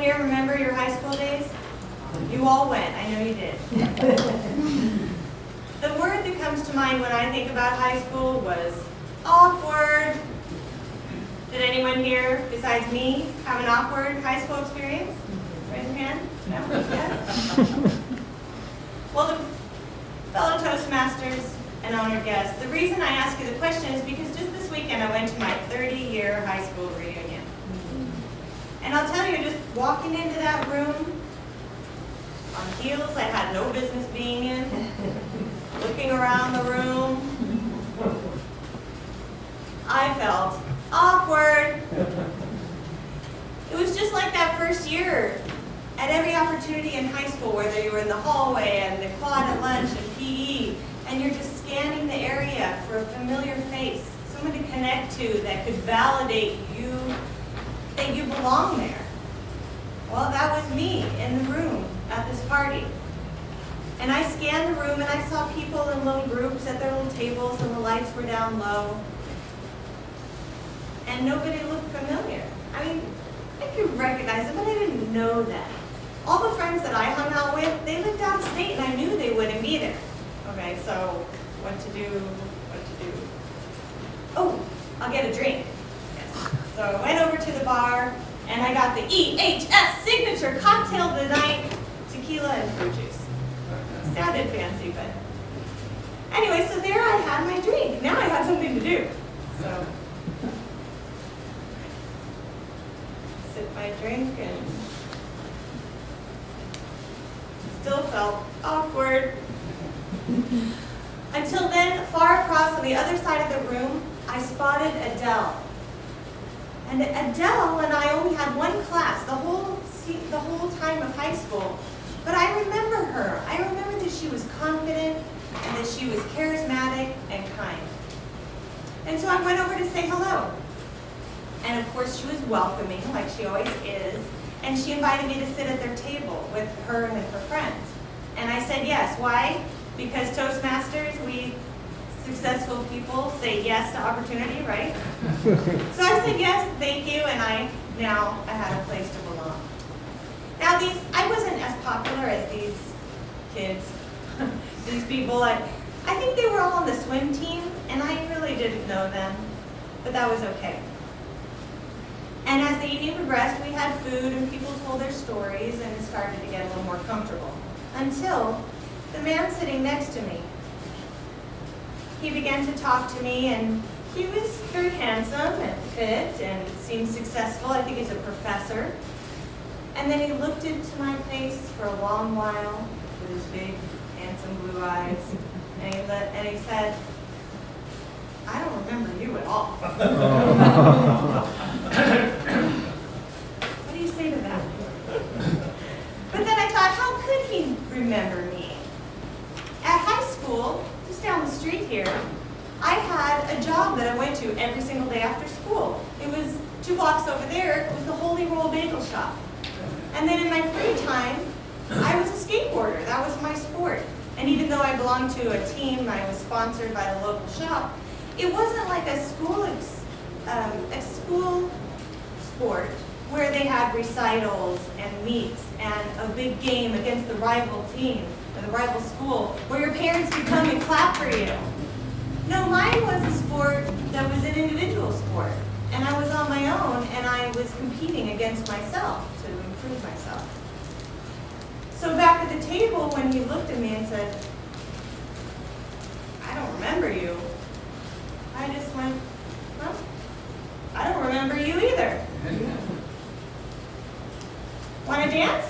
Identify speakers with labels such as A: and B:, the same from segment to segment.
A: here remember your high school days? You all went, I know you did. The word that comes to mind when I think about high school was awkward. Did anyone here, besides me, have an awkward high school experience? Raise your hand. No? Yes? Well, the fellow Toastmasters and honored guests, the reason I ask you the question is because just this weekend I went to my 30-year high school reunion. And I'll tell you, just walking into that room on heels I had no business being in, looking around the room, I felt awkward. It was just like that first year at every opportunity in high school, whether you were in the hallway and the quad at lunch and PE, and you're just scanning the area for a familiar face, someone to connect to that could validate you, that you belong there. Well, that was me in the room at this party. And I scanned the room and I saw people in little groups at their little tables and the lights were down low. And nobody looked familiar. I mean, I could recognize them, but I didn't know them. All the friends that I hung out with, they lived out of state and I knew they wouldn't be there. Okay, so what to do? Oh, I'll get a drink. Yes. So I went over to the bar and I got the EHS signature cocktail of the night, tequila and fruit juice. Sounded fancy, but anyway, so there I had my drink. Now I had something to do. So sip my drink and still felt awkward. Until then, far across on the other side of the room, I spotted Adele. And Adele and I only had one class the whole time of high school. But I remember her. I remember that she was confident and that she was charismatic and kind. And so I went over to say hello. And of course she was welcoming, like she always is. And she invited me to sit at their table with her and her friends. And I said yes. Why? Because Toastmasters, we successful people say yes to opportunity, right? So I said yes, thank you, and I had a place to belong. Now I wasn't as popular as these kids, these people. I think they were all on the swim team, and I really didn't know them, but that was okay. And as the evening progressed, we had food, and people told their stories, and it started to get a little more comfortable. Until the man sitting next to me, he began to talk to me, and he was very handsome and fit and seemed successful. I think he's a professor. And then he looked into my face for a long while with his big, handsome blue eyes, and he said, "I don't remember you at all." What do you say to that? But then I thought, how could he remember me? At high school, just down the street here, I had a job that I went to every single day after school. It was 2 blocks over there. It was the Holy Roll Bagel Shop. And then in my free time, I was a skateboarder. That was my sport. And even though I belonged to a team, I was sponsored by the local shop, it wasn't like a school sport where they had recitals and meets and a big game against the rival team or the rival school where your parents could come and clap for you. No, mine was a sport that was an individual sport. And I was on my own, and I was competing against myself to improve myself. So back at the table, when he looked at me and said, "I don't remember you," I just went, "Well, I don't remember you either." Want to dance?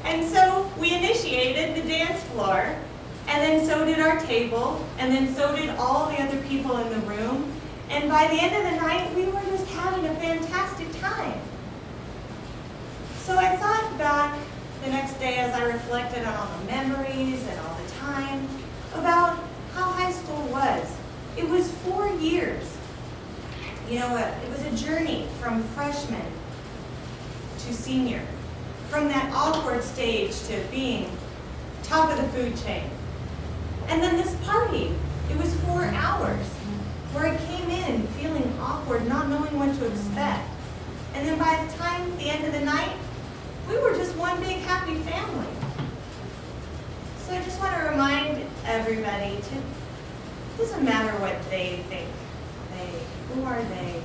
A: And so we initiated the dance floor, and then so did our table, and then so did all the other people in the room. And by the end of the night, we were just having a fantastic time. So I thought back the next day as I reflected on all the memories and all the time about how high school was. It was 4 years. You know what? It was a journey from freshman to senior, from that awkward stage to being top of the food chain. And then this party, it was 4 hours where I came in feeling awkward, not knowing what to expect. And then by the time, the end of the night, we were just one big happy family. So I just want to remind everybody to, it doesn't matter what they think. Who are they?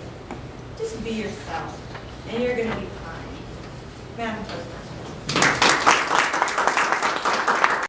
A: Just be yourself, and you're going to be fine. Madam Toastmaster.